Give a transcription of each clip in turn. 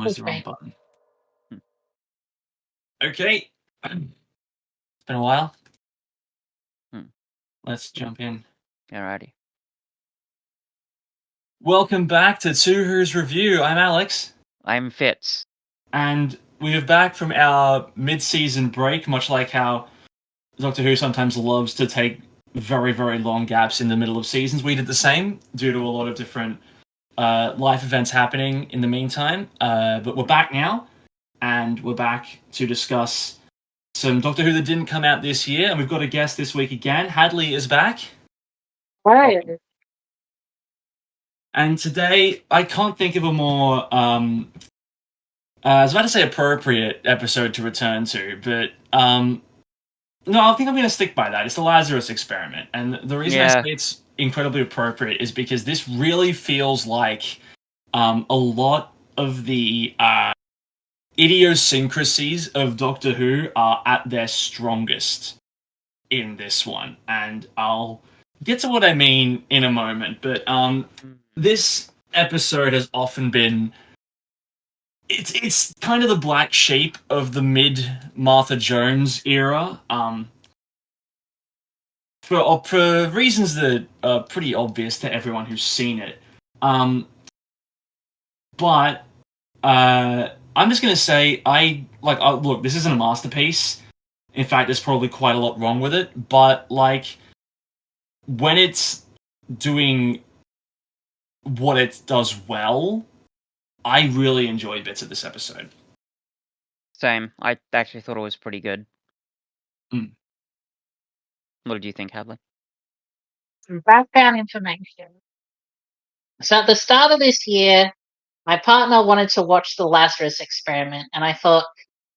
almost the wrong button. Okay. It's been a while. Let's jump in. Alrighty. Welcome back to Two Who's Review. I'm Alex. I'm Fitz. And we are back from our mid-season break, much like how Doctor Who sometimes loves to take very, very long gaps in the middle of seasons. We did the same due to a lot of different life events happening in the meantime. But we're back now, and we're back to discuss some Doctor Who that didn't come out this year. And we've got a guest this week again. Hadley is back. Right. And today, I can't think of a more, I was about to say appropriate episode to return to, but no, I think I'm going to stick by that. It's the Lazarus Experiment. And the reason I say it's incredibly appropriate is because this really feels like a lot of the idiosyncrasies of Doctor Who are at their strongest in this one. And I'll get to what I mean in a moment, but this episode has often been it's kind of the black sheep of the mid Martha Jones era, for reasons that are pretty obvious to everyone who's seen it. But I'm just gonna say look, this isn't a masterpiece. In fact, there's probably quite a lot wrong with it. But when it's doing what it does well, I really enjoyed bits of this episode. Same. I actually thought it was pretty good. Mm. What did you think, Hadley? Some background information. So at the start of this year, my partner wanted to watch the Lazarus Experiment, and I thought,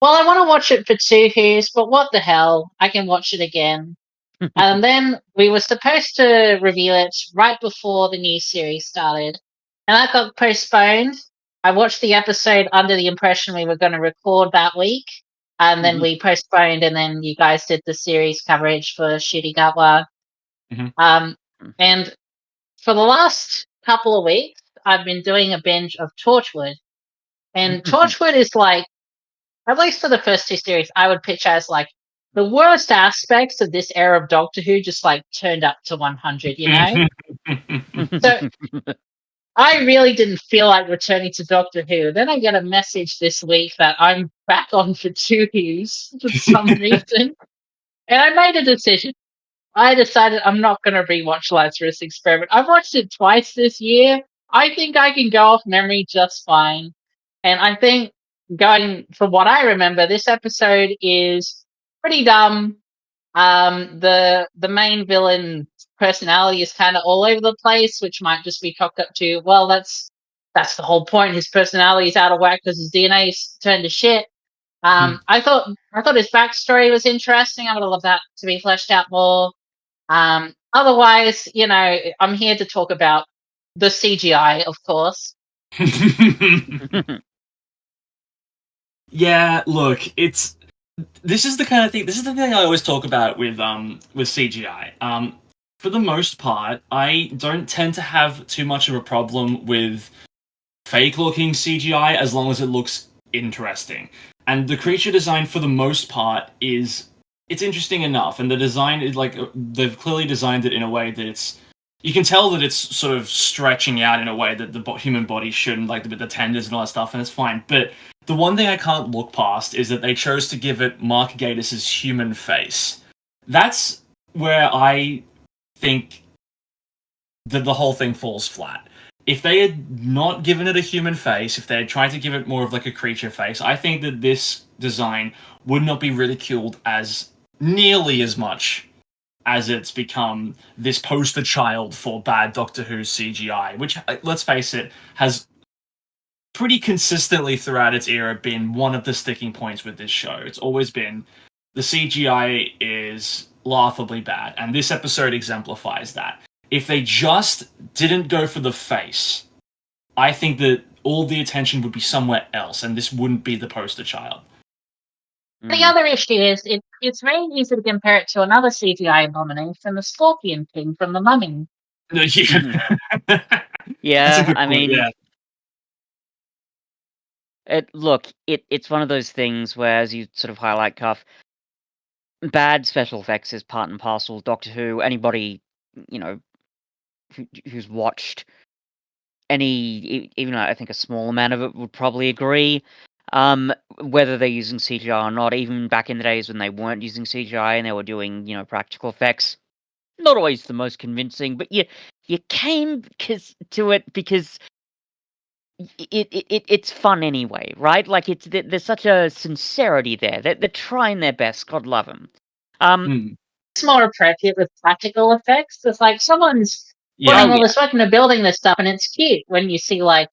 well, I want to watch it for Two Who's, but what the hell? I can watch it again. And then we were supposed to review it right before the new series started, and that got postponed. I watched the episode under the impression we were going to record that week, and then we postponed, and then you guys did the series coverage for Shirigawa. And for the last couple of weeks, I've been doing a binge of Torchwood. And Torchwood is at least for the first two series, I would pitch as the worst aspects of this era of Doctor Who just turned up to 100, you know? So I really didn't feel like returning to Doctor Who. Then I get a message this week that I'm back on for Two Who's for some reason. And I made a decision. I decided I'm not going to rewatch Lazarus Experiment. I've watched it twice this year. I think I can go off memory just fine. And I think from what I remember, this episode is pretty dumb. The main villain personality is kind of all over the place, which might just be chalked up to, well, that's the whole point. His personality is out of whack because his DNA is turned to shit. I thought his backstory was interesting. I would have loved that to be fleshed out more. Otherwise, I'm here to talk about the CGI, of course. Yeah, look, this is the kind of thing. This is the thing I always talk about with CGI. For the most part, I don't tend to have too much of a problem with fake-looking CGI as long as it looks interesting. And the creature design, for the most part, it's interesting enough, and the design is they've clearly designed it in a way that you can tell that it's sort of stretching out in a way that the human body shouldn't, with the tendons and all that stuff, and it's fine. But the one thing I can't look past is that they chose to give it Mark Gatiss' human face. That's where I think that the whole thing falls flat. If they had not given it a human face, if they had tried to give it more of a creature face, I think that this design would not be ridiculed as nearly as much as it's become this poster child for bad Doctor Who CGI, which, let's face it, has pretty consistently throughout its era been one of the sticking points with this show. It's always been the CGI is laughably bad, and this episode exemplifies that. If they just didn't go for the face, I think that all the attention would be somewhere else, and this wouldn't be the poster child. The other issue is it's very easy to compare it to another CGI abomination, the Scorpion King from The Mummy. Yeah, I mean, It's one of those things where, as you sort of highlight, Cuff, bad special effects is part and parcel. Doctor Who, anybody, you know, who's watched even I think a small amount of it would probably agree. Whether they're using CGI or not, even back in the days when they weren't using CGI and they were doing, practical effects, not always the most convincing, but you came to it because it's fun anyway, right? Like there's such a sincerity there. They're trying their best. God love them. It's more appropriate with practical effects. It's like someone's putting all this work into building this stuff, and it's cute when you see, like,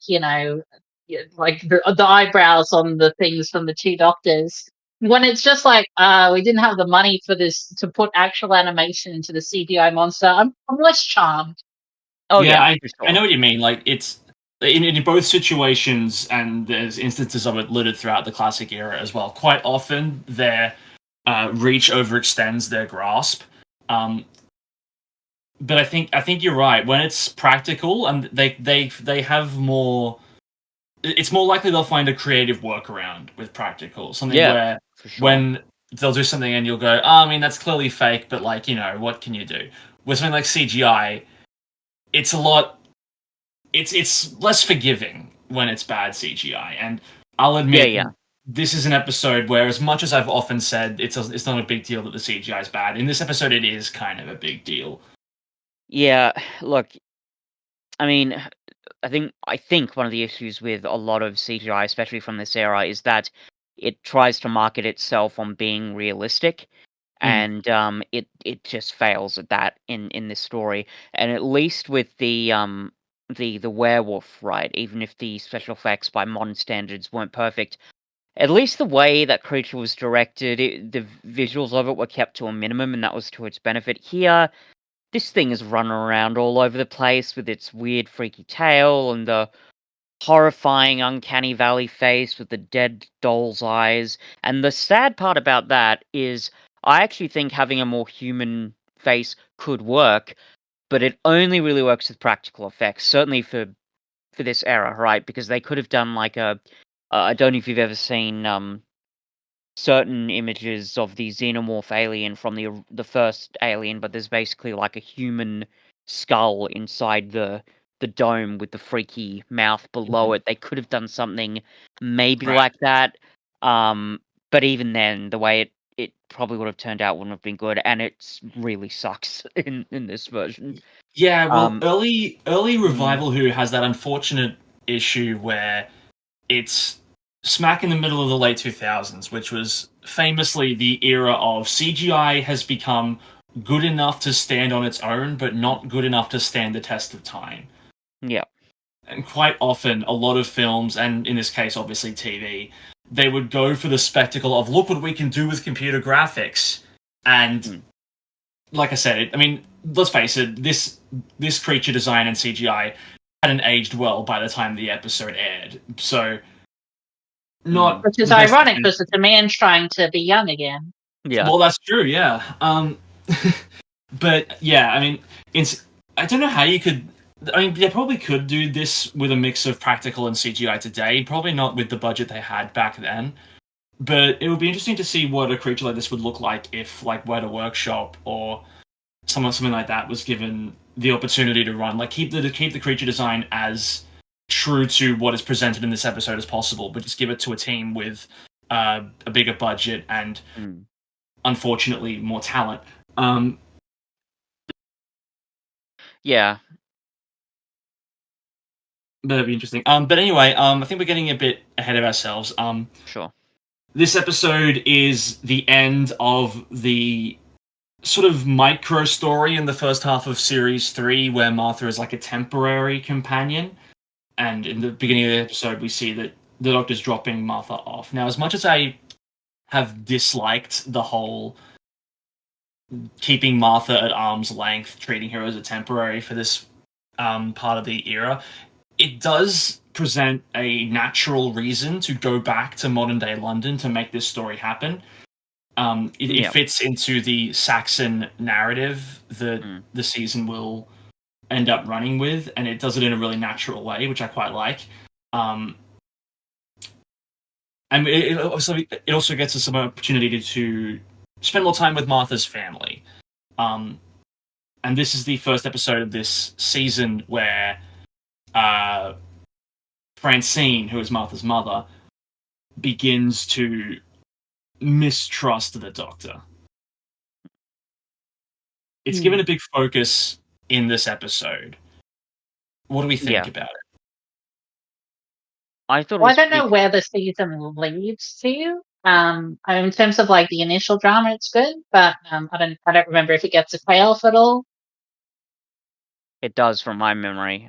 like the eyebrows on the things from the two doctors. When it's just like, we didn't have the money for this to put actual animation into the CGI monster, I'm less charmed. Oh yeah, I know what you mean. Like, it's in both situations, and there's instances of it littered throughout the classic era as well. Quite often, their reach overextends their grasp. But I think you're right. When it's practical and they have more, it's more likely they'll find a creative workaround with practical. Something where when they'll do something and you'll go, I mean, that's clearly fake, but, like, what can you do? With something like CGI, it's a lot. It's less forgiving when it's bad CGI, and I'll admit, this is an episode where, as much as I've often said it's not a big deal that the CGI is bad, in this episode it is kind of a big deal. Yeah, look, I mean, I think one of the issues with a lot of CGI, especially from this era, is that it tries to market itself on being realistic, and it just fails at that in this story. And at least with the werewolf, right? Even if the special effects by modern standards weren't perfect, at least the way that creature was directed, the visuals of it were kept to a minimum, and that was to its benefit. Here, this thing is running around all over the place with its weird, freaky tail and the horrifying, uncanny valley face with the dead doll's eyes. And the sad part about that is I actually think having a more human face could work, but it only really works with practical effects, certainly for this era, right? Because they could have done like I don't know if you've ever seen certain images of the xenomorph alien from the first Alien, but there's basically like a human skull inside the dome with the freaky mouth below it. They could have done something maybe like that, but even then, the way it probably would have turned out wouldn't have been good, and it really sucks in this version. Yeah, well, early Revival Who has that unfortunate issue where it's smack in the middle of the late 2000s, which was famously the era of CGI has become good enough to stand on its own, but not good enough to stand the test of time. Yeah. And quite often, a lot of films, and in this case, obviously TV, they would go for the spectacle of, look what we can do with computer graphics. And like I said, I mean, let's face it, this creature design and CGI hadn't aged well by the time the episode aired. So, which is ironic because it's a man trying to be young again. Yeah. Well, that's true. Yeah. But yeah, I mean, I don't know how you could. I mean, they probably could do this with a mix of practical and CGI today. Probably not with the budget they had back then. But it would be interesting to see what a creature like this would look like if, like, Weta Workshop or something like that was given the opportunity to run. Like, keep the creature design as true to what is presented in this episode as possible, but just give it to a team with a bigger budget and, unfortunately, more talent. Yeah. That'd be interesting. But anyway, I think we're getting a bit ahead of ourselves. Sure. This episode is the end of the sort of micro story in the first half of Series 3, where Martha is like a temporary companion. And in the beginning of the episode, we see that the Doctor's dropping Martha off. Now, as much as I have disliked the whole keeping Martha at arm's length, treating her as a temporary for this part of the era, it does present a natural reason to go back to modern-day London to make this story happen. It fits into the Saxon narrative that the season will end up running with, and it does it in a really natural way, which I quite like. and it also gets us some opportunity to spend more time with Martha's family. And this is the first episode of this season where Francine, who is Martha's mother, begins to mistrust the Doctor. It's given a big focus in this episode. What do we think about it? I thought it Well, I was don't know pretty. where the season leads to. In terms of like the initial drama, it's good, but I don't remember if it gets a payoff at all. It does, from my memory.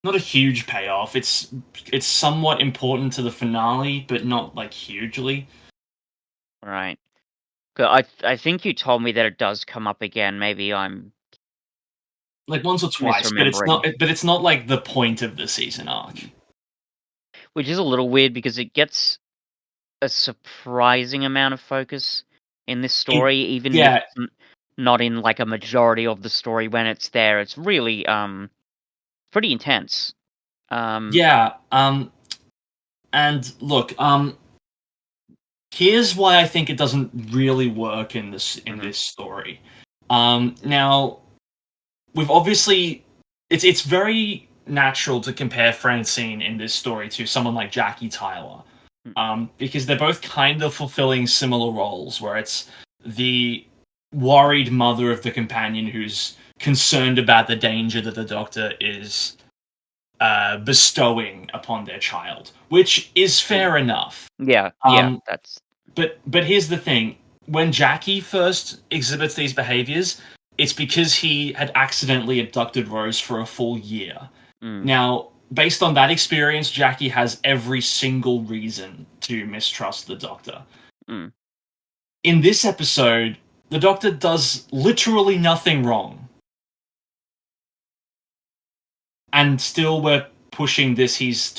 Not a huge payoff. It's somewhat important to the finale, but not like hugely. Right. I think you told me that it does come up again. Maybe I'm Like once or twice, but misremembering. it's not like the point of the season arc. Which is a little weird because it gets a surprising amount of focus in this story, even if it's not in like a majority of the story. When it's there, it's really pretty intense. And look, here's why I think it doesn't really work in this story. Now we've obviously it's very natural to compare Francine in this story to someone like Jackie Tyler. Because they're both kind of fulfilling similar roles, where it's the worried mother of the companion who's concerned about the danger that the Doctor is bestowing upon their child, which is fair enough. Yeah, that's. But here's the thing: when Jackie first exhibits these behaviors, it's because he had accidentally abducted Rose for a full year. Now, based on that experience, Jackie has every single reason to mistrust the Doctor. In this episode, the Doctor does literally nothing wrong. And still we're pushing this he's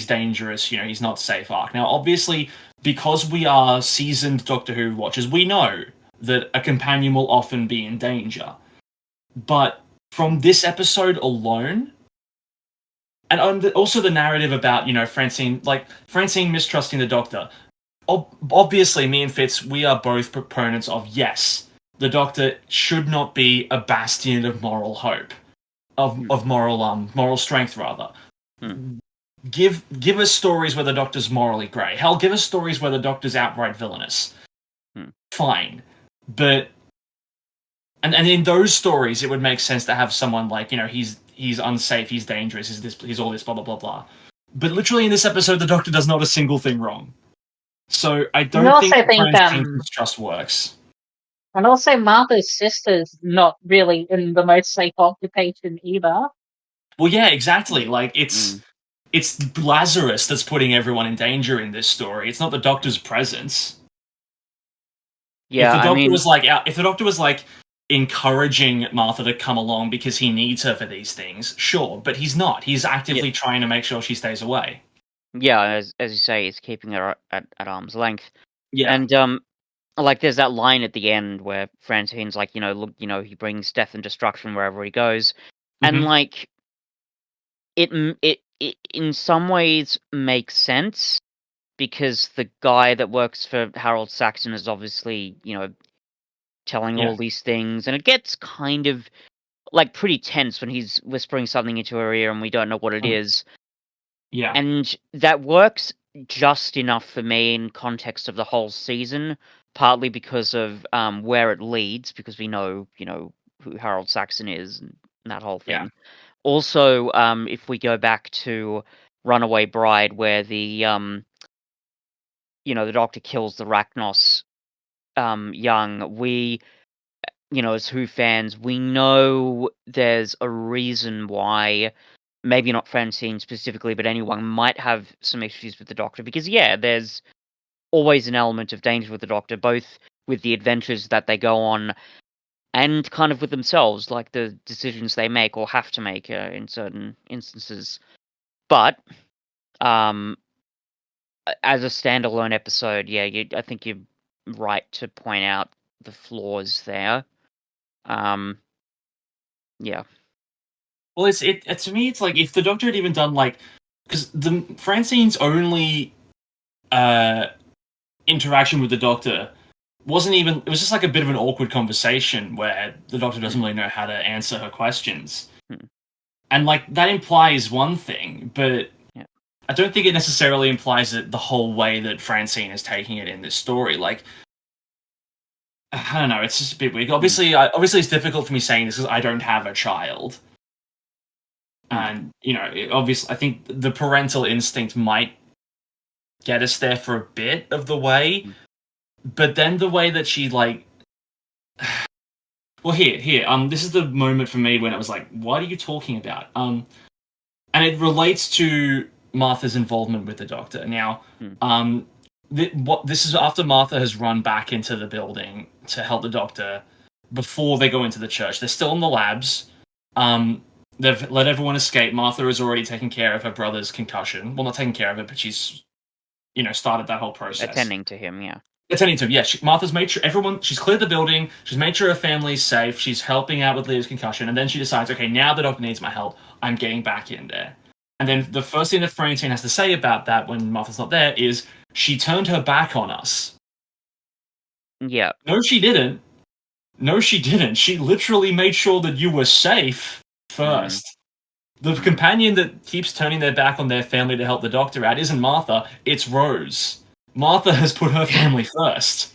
dangerous, he's not safe arc. Now, obviously, because we are seasoned Doctor Who watchers, we know that a companion will often be in danger. But from this episode alone, and also the narrative about, Francine mistrusting the Doctor. Obviously, me and Fitz, we are both proponents of, yes, the Doctor should not be a bastion of moral hope. Of moral strength, rather. Give us stories where the Doctor's morally grey. Hell, give us stories where the Doctor's outright villainous. Fine. But and in those stories, it would make sense to have someone like, he's unsafe, he's dangerous, he's all this, blah, blah, blah, blah. But literally in this episode, the Doctor does not a single thing wrong. So I don't think Francine's mistrust works. And also Martha's sister's not really in the most safe occupation either. Well, yeah, exactly. Like, it's Lazarus that's putting everyone in danger in this story. It's not the Doctor's presence. Yeah, if the Doctor was like encouraging Martha to come along because he needs her for these things, sure, but he's not. He's actively trying to make sure she stays away. Yeah, as you say, he's keeping her at arm's length. Yeah. And like there's that line at the end where Francine's like, look, he brings death and destruction wherever he goes. And like it in some ways makes sense because the guy that works for Harold Saxon is obviously, telling all these things, and it gets kind of like pretty tense when he's whispering something into her ear and we don't know what it is. Yeah. And that works just enough for me in context of the whole season, partly because of where it leads, because we know, who Harold Saxon is and that whole thing. Yeah. Also, if we go back to Runaway Bride, where the the Doctor kills the Rachnos young, we, as Who fans, we know there's a reason why. Maybe not Francine specifically, but anyone might have some issues with the Doctor. Because, there's always an element of danger with the Doctor, both with the adventures that they go on and kind of with themselves, like the decisions they make or have to make in certain instances. But, as a standalone episode, I think you're right to point out the flaws there. Yeah. Well, to me, it's like if the Doctor had even done like because the Francine's only interaction with the Doctor wasn't even. It was just like a bit of an awkward conversation where the Doctor doesn't really know how to answer her questions, and like that implies one thing, but I don't think it necessarily implies it the whole way that Francine is taking it in this story. Like, I don't know, it's just a bit weird. Obviously, it's difficult for me saying this because I don't have a child. And, obviously, I think the parental instinct might get us there for a bit of the way, but then the way that she, like... Well, here, this is the moment for me when it was like, what are you talking about? And it relates to Martha's involvement with the Doctor. Now, this is after Martha has run back into the building to help the Doctor before they go into the church. They're still in the labs. They've let everyone escape. Martha has already taken care of her brother's concussion. Well, not taken care of it, but she's, started that whole process. Attending to him, yeah. Attending to him, yeah. Martha's made sure she's cleared the building. She's made sure her family's safe. She's helping out with Leo's concussion. And then she decides, okay, now the Doctor needs my help. I'm getting back in there. And then the first thing that Francine has to say about that when Martha's not there is, she turned her back on us. Yeah. No, she didn't. She literally made sure that you were safe first. The companion that keeps turning their back on their family to help the Doctor out isn't Martha, it's Rose. Martha has put her family first.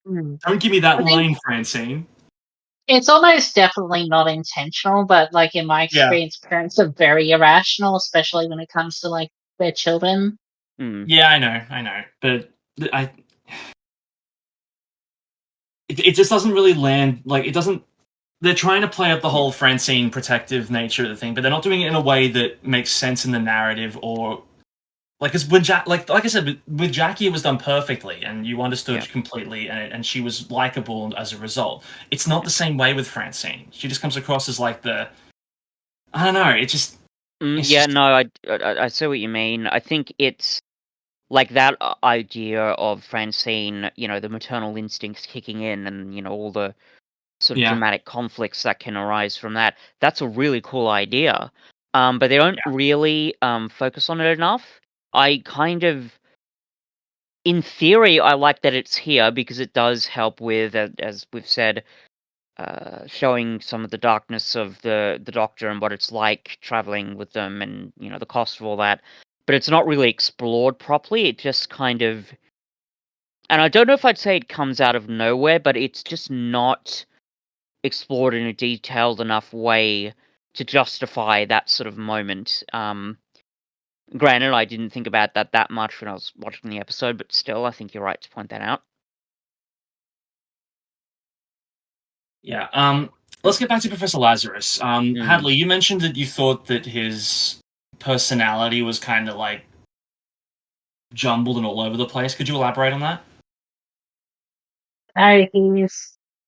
Don't give me that line, Francine. It's almost definitely not intentional, but like in my experience, parents are very irrational, especially when it comes to like their children. Yeah, I know, but it just doesn't really land. Like, it doesn't. They're trying to play up the whole Francine protective nature of the thing, but they're not doing it in a way that makes sense in the narrative, or like, because when like I said, with Jackie it was done perfectly, and you understood completely, and she was likable as a result. It's not the same way with Francine. She just comes across as like I don't know. It just I see what you mean. I think it's like that idea of Francine, the maternal instincts kicking in, and all the sort of dramatic conflicts that can arise from that. That's a really cool idea. But they don't really focus on it enough. I kind of, in theory, I like that it's here because it does help with, as we've said, showing some of the darkness of the Doctor and what it's like traveling with them, and the cost of all that. But it's not really explored properly. It just kind of, and I don't know if I'd say it comes out of nowhere, but it's just not explored in a detailed enough way to justify that sort of moment. Granted, I didn't think about that much when I was watching the episode, but still, I think you're right to point that out. Yeah. Let's get back to Professor Lazarus. Hadley, you mentioned that you thought that his personality was kind of like jumbled and all over the place. Could you elaborate on that?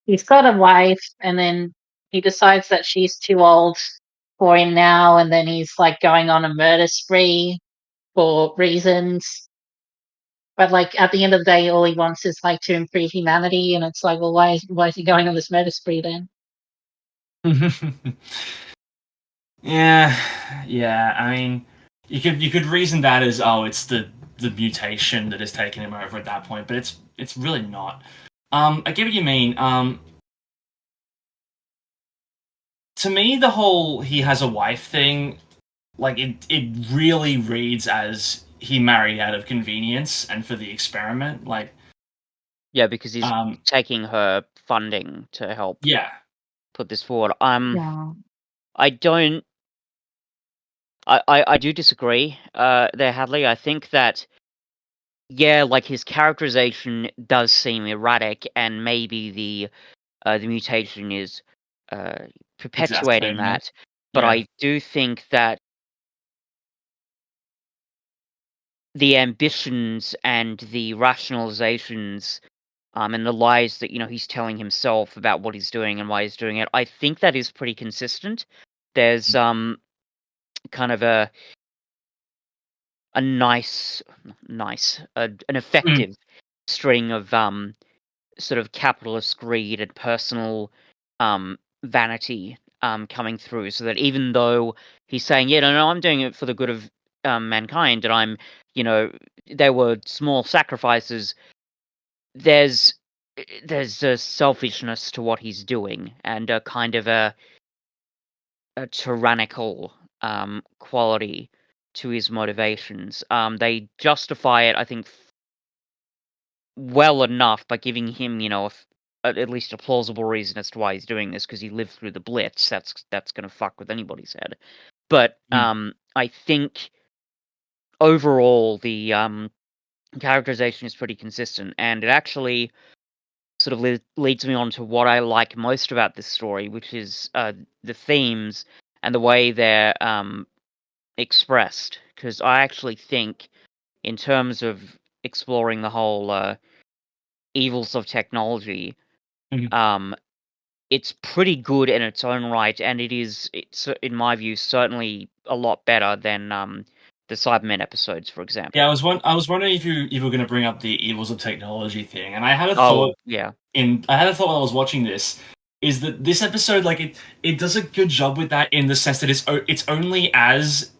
He's got a wife, and then he decides that she's too old for him now, and then he's like going on a murder spree for reasons. But like at the end of the day, all he wants is like to improve humanity, and it's like, well, why is he going on this murder spree then? Yeah. I mean, you could reason that as, oh, it's the mutation that has taken him over at that point, but it's really not. I get what you mean. To me, the whole he has a wife thing, like it really reads as he married out of convenience and for the experiment, like. Yeah, because he's taking her funding to help. Put this forward. I don't. I do disagree there, Hadley. I think that, like his characterization does seem erratic, and maybe the mutation is perpetuating that. But I do think that the ambitions and the rationalizations and the lies that he's telling himself about what he's doing and why he's doing it, I think that is pretty consistent. There's kind of an effective string of sort of capitalist greed and personal vanity coming through, so that even though he's saying, "Yeah, no, I'm doing it for the good of mankind, and I'm, there were small sacrifices," there's a selfishness to what he's doing, and a kind of a tyrannical quality to his motivations. They justify it, I think, well enough by giving him, at least a plausible reason as to why he's doing this, because he lived through the Blitz. That's going to fuck with anybody's head. But I think overall the characterization is pretty consistent, and it actually sort of leads me on to what I like most about this story, which is the themes and the way they're expressed. Because I actually think, in terms of exploring the whole evils of technology, it's pretty good in its own right, and it's in my view certainly a lot better than the Cybermen episodes, for example. Yeah, I was wondering if you were going to bring up the evils of technology thing, and I had a Oh, thought. yeah. I had a thought while I was watching this, is that this episode, like, it does a good job with that, in the sense that it's only as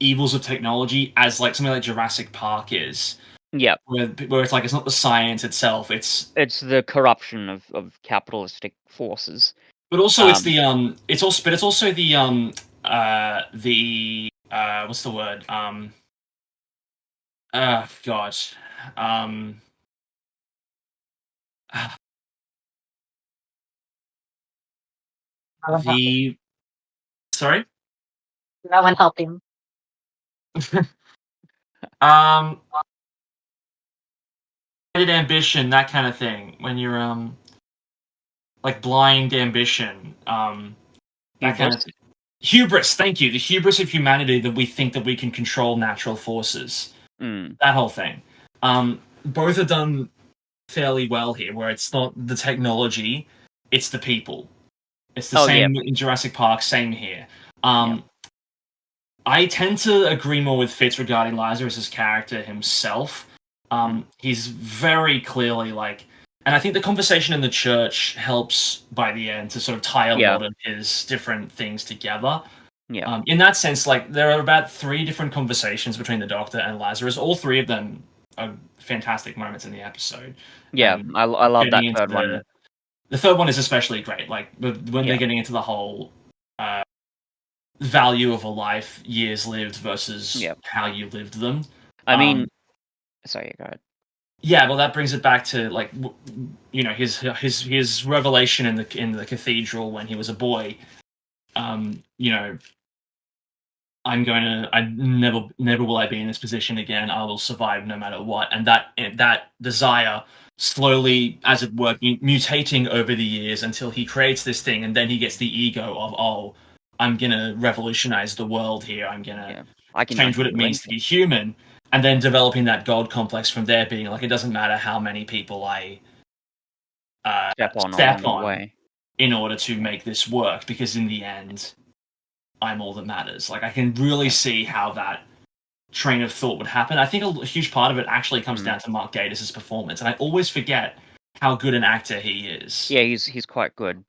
evils of technology as, like, something like Jurassic Park is. Yep. Where it's like, it's not the science itself, it's the corruption of capitalistic forces. But also it's the it's also the what's the word? God. The sorry? No one help him. Ambition, that kind of thing. When you're like blind ambition, that kind of thing. Hubris, thank you. The hubris of humanity, that we think that we can control natural forces. That whole thing. Both are done fairly well here, where it's not the technology, it's the people. It's the same in Jurassic Park, same here. I tend to agree more with Fitz regarding Lazarus' character himself. He's very clearly like, and I think the conversation in the church helps by the end to sort of tie a lot of his different things together. In that sense, like, there are about 3 different conversations between the Doctor and Lazarus. All 3 of them are fantastic moments in the episode. I love that third one. The third one is especially great. Like, when they're getting into the whole value of a life, years lived versus how you lived them. I mean, sorry, go ahead. Yeah, well, that brings it back to, like, his revelation in the cathedral when he was a boy. I never will I be in this position again. I will survive no matter what. And that desire slowly, as it were, mutating over the years until he creates this thing, and then he gets the ego of, oh, I'm gonna revolutionize the world here. I'm gonna change what it means to be human, and then developing that god complex from there, being like, it doesn't matter how many people I step on in order to make this work, because in the end, I'm all that matters. Like, I can really see how that train of thought would happen. I think a huge part of it actually comes down to Mark Gatiss' performance, and I always forget how good an actor he is. Yeah, he's quite good.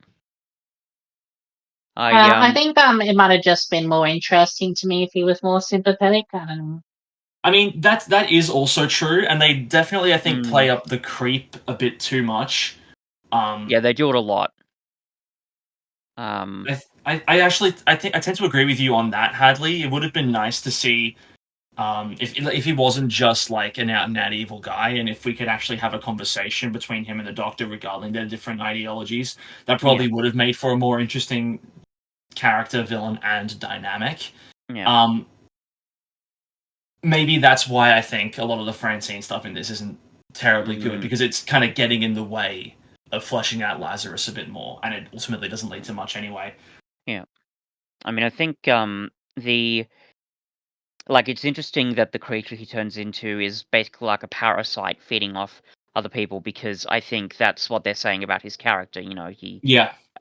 I think it might have just been more interesting to me if he was more sympathetic. I don't know. I mean, that is also true, and they definitely, I think, play up the creep a bit too much. Yeah, they do it a lot. I tend to agree with you on that, Hadley. It would have been nice to see if he wasn't just like an out and out evil guy, and if we could actually have a conversation between him and the Doctor regarding their different ideologies. That probably would have made for a more interesting character, villain, and dynamic. Maybe that's why I think a lot of the Francine stuff in this isn't terribly good, because it's kind of getting in the way of fleshing out Lazarus a bit more, and it ultimately doesn't lead to much anyway. Yeah. I mean, I think it's interesting that the creature he turns into is basically like a parasite feeding off other people, because I think that's what they're saying about his character. He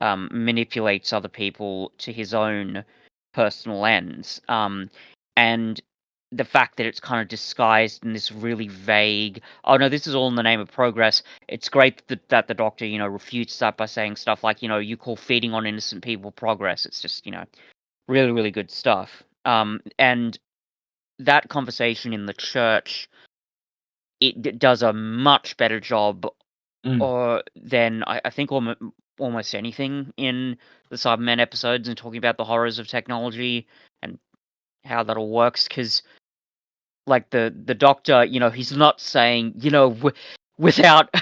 manipulates other people to his own personal ends. And the fact that it's kind of disguised in this really vague, oh no, this is all in the name of progress. It's great that the Doctor, refutes that by saying stuff like, you call feeding on innocent people progress. It's just, really, really good stuff. And that conversation in the church, it does a much better job than I think almost anything in the Cybermen episodes, and talking about the horrors of technology and how that all works, because like the Doctor, he's not saying, without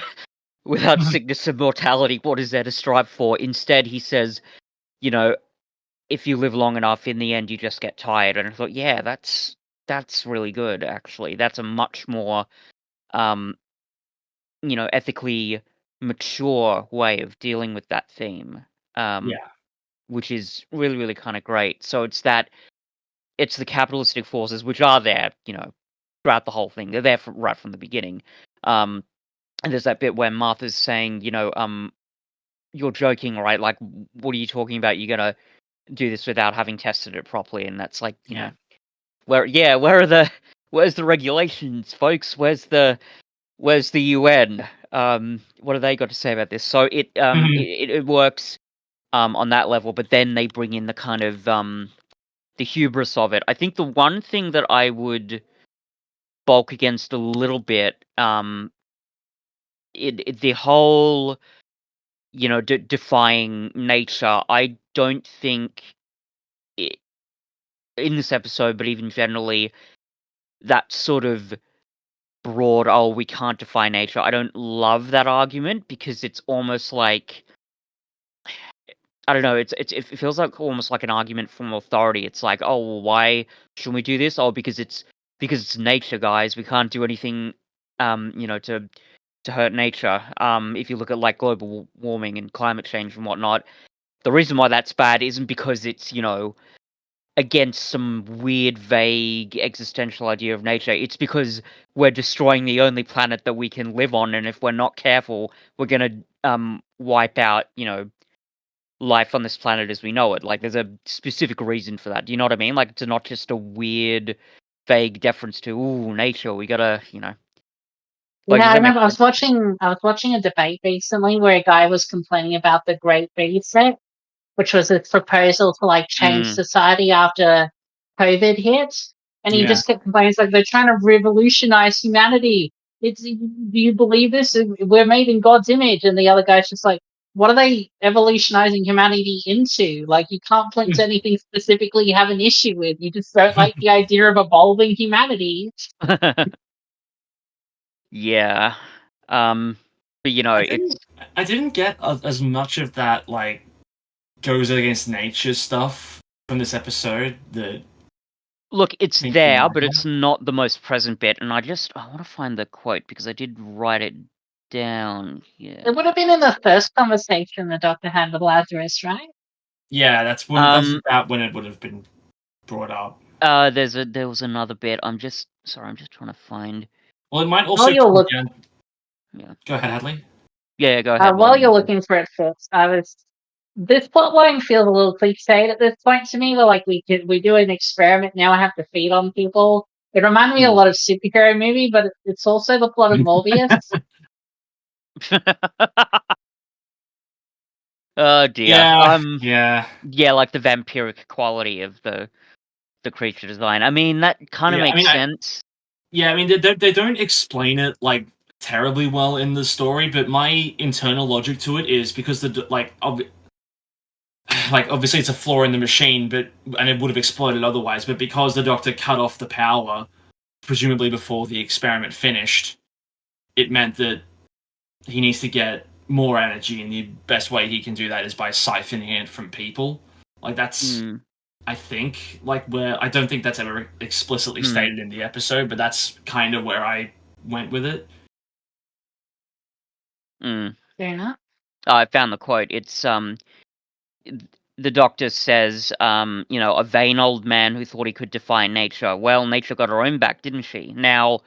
without sickness and mortality, what is there to strive for? Instead, he says, if you live long enough, in the end, you just get tired. And I thought, yeah, that's really good, actually. That's a much more, ethically mature way of dealing with that theme. Which is really, really kind of great. So it's the capitalistic forces, which are there, throughout the whole thing. They're there right from the beginning. And there's that bit where Martha's saying, you're joking, right? Like, what are you talking about? You're gonna do this without having tested it properly, and that's like, where's the regulations, folks? Where's the UN? What have they got to say about this? So it works on that level, but then they bring in the kind of the hubris of it. I think the one thing that I would bulk against a little bit, the whole, defying nature. I don't think in this episode, but even generally, that sort of broad, oh, we can't defy nature. I don't love that argument, because it's almost like, I don't know. It feels like almost like an argument from authority. It's like, oh, well, why shouldn't we do this? Oh, because it's nature, guys. We can't do anything, to hurt nature. If you look at like global warming and climate change and whatnot, the reason why that's bad isn't because it's, against some weird, vague, existential idea of nature. It's because we're destroying the only planet that we can live on, and if we're not careful, we're gonna wipe out, life on this planet as we know it. Like, there's a specific reason for that. Do you know what I mean? Like, it's not just a weird, vague deference to, ooh, nature. We gotta, Like, Yeah, does I that make remember sense? I was watching a debate recently where a guy was complaining about the Great Reset, which was a proposal to like change Mm. society after COVID hit. And he Yeah. just kept complaining, it's like they're trying to revolutionize humanity. Do you believe this? We're made in God's image. And the other guy's just like, what are they evolutionizing humanity into? Like, you can't point to anything specifically you have an issue with. You just don't like the idea of evolving humanity. Yeah. But it's I didn't get as much of that like goes against nature stuff from this episode. That look, it's think you there, might but have. it's not the most present bit. And I want to find the quote, because I did write it down It would here. have been in the first conversation the doctor had with Lazarus, right? Yeah, that's about when it would have been brought up. There was another bit. I'm just trying to find. Well, it might While also you're come look, down. Yeah. Go ahead, Hadley. Yeah, go ahead. while you're looking for it, Fitz, this plotline feels a little cliched at this point to me. Where like we do an experiment now, I have to feed on people. It reminded me a lot of superhero movie, but it's also the plot of Morbius. Oh dear. Yeah. Yeah, like the vampiric quality of the creature design. I mean, that kind of Yeah, I makes mean, sense. I mean, they don't explain it like terribly well in the story, but my internal logic to it is because like obviously it's a flaw in the machine, but and it would have exploded otherwise. But because the Doctor cut off the power, presumably before the experiment finished, it meant that he needs to get more energy, and the best way he can do that is by siphoning it from people. Like that's, I think, like where I don't think that's ever explicitly stated in the episode, but that's kind of where I went with it. Fair enough. Oh, I found the quote. It's the Doctor says, a vain old man who thought he could defy nature. Well, nature got her own back, didn't she? Now,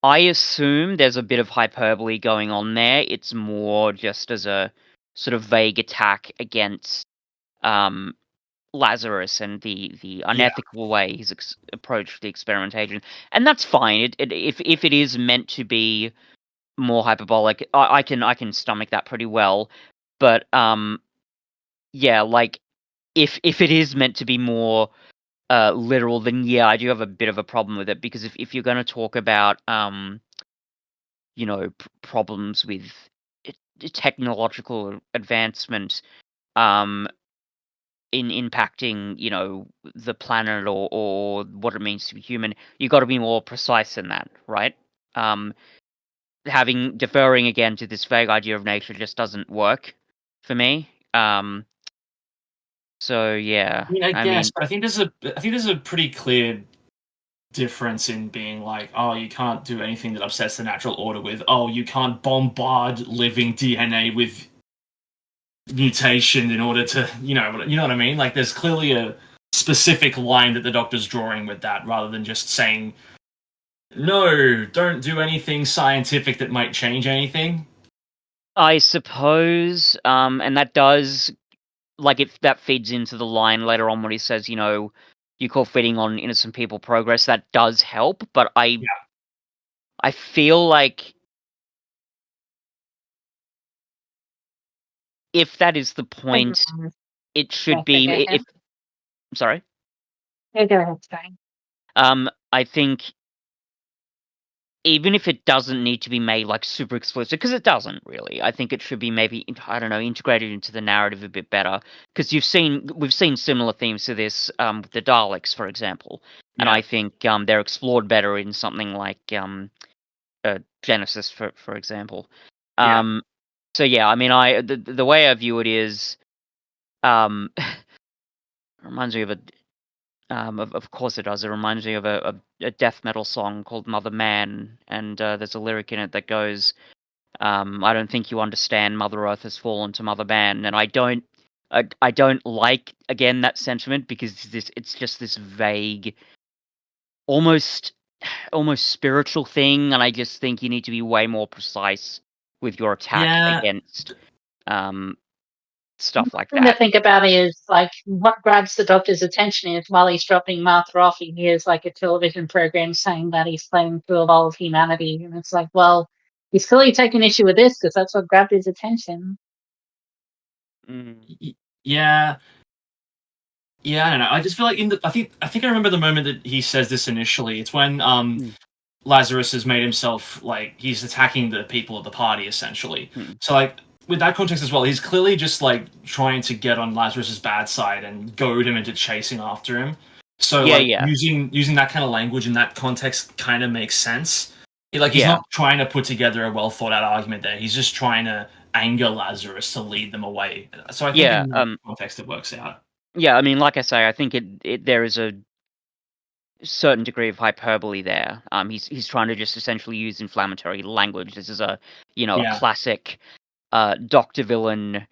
I assume there's a bit of hyperbole going on there. It's more just as a sort of vague attack against, Lazarus and the unethical way he's approached the experimentation, and that's fine. If it is meant to be more hyperbolic, I can stomach that pretty well. But yeah, like if it is meant to be more literal, then yeah, I do have a bit of a problem with it, because if you're going to talk about problems with technological advancement in impacting the planet or what it means to be human, you got to be more precise than that, right? Deferring again to this vague idea of nature just doesn't work for me. So yeah, I mean, I guess, but I think there's a pretty clear difference in being like, oh, you can't do anything that upsets the natural order, with, oh, you can't bombard living DNA with mutation in order to, you know what I mean? Like, there's clearly a specific line that the Doctor's drawing with that, rather than just saying, no, don't do anything scientific that might change anything. I suppose, and that does, like, if that feeds into the line later on when he says, you call feeding on innocent people progress, that does help, but I feel like if that is the point, it should be. Sorry. No, go ahead. Sorry. I think even if it doesn't need to be made like super explicit, because it doesn't really, I think it should be maybe, I don't know, integrated into the narrative a bit better. Because we've seen similar themes to this with the Daleks, for example, and I think they're explored better in something like Genesis, for example. So yeah, I mean, the way I view it is, reminds me of of course it does. It reminds me of a death metal song called Mother Man, and there's a lyric in it that goes, I don't think you understand, Mother Earth has fallen to Mother Man. And I don't like, again, that sentiment, because it's just this vague, almost spiritual thing, and I just think you need to be way more precise with your attack against stuff like The thing to that. think about is, like, what grabs the Doctor's attention is while he's dropping Martha off, he hears like a television program saying that he's planning to evolve humanity, and it's like, well, he's clearly taking issue with this because that's what grabbed his attention. Yeah, I don't know. I just feel like I think I remember the moment that he says this initially. It's when Lazarus has made himself, like, he's attacking the people at the party, essentially. So, like, with that context as well, he's clearly just, like, trying to get on Lazarus's bad side and goad him into chasing after him. So, using that kind of language in that context kind of makes sense. He's not trying to put together a well thought out argument there. He's just trying to anger Lazarus to lead them away. So I think in that context it works out. Yeah, I mean, like I say, I think there is a certain degree of hyperbole there. He's trying to just essentially use inflammatory language. This is a a classic Doctor villain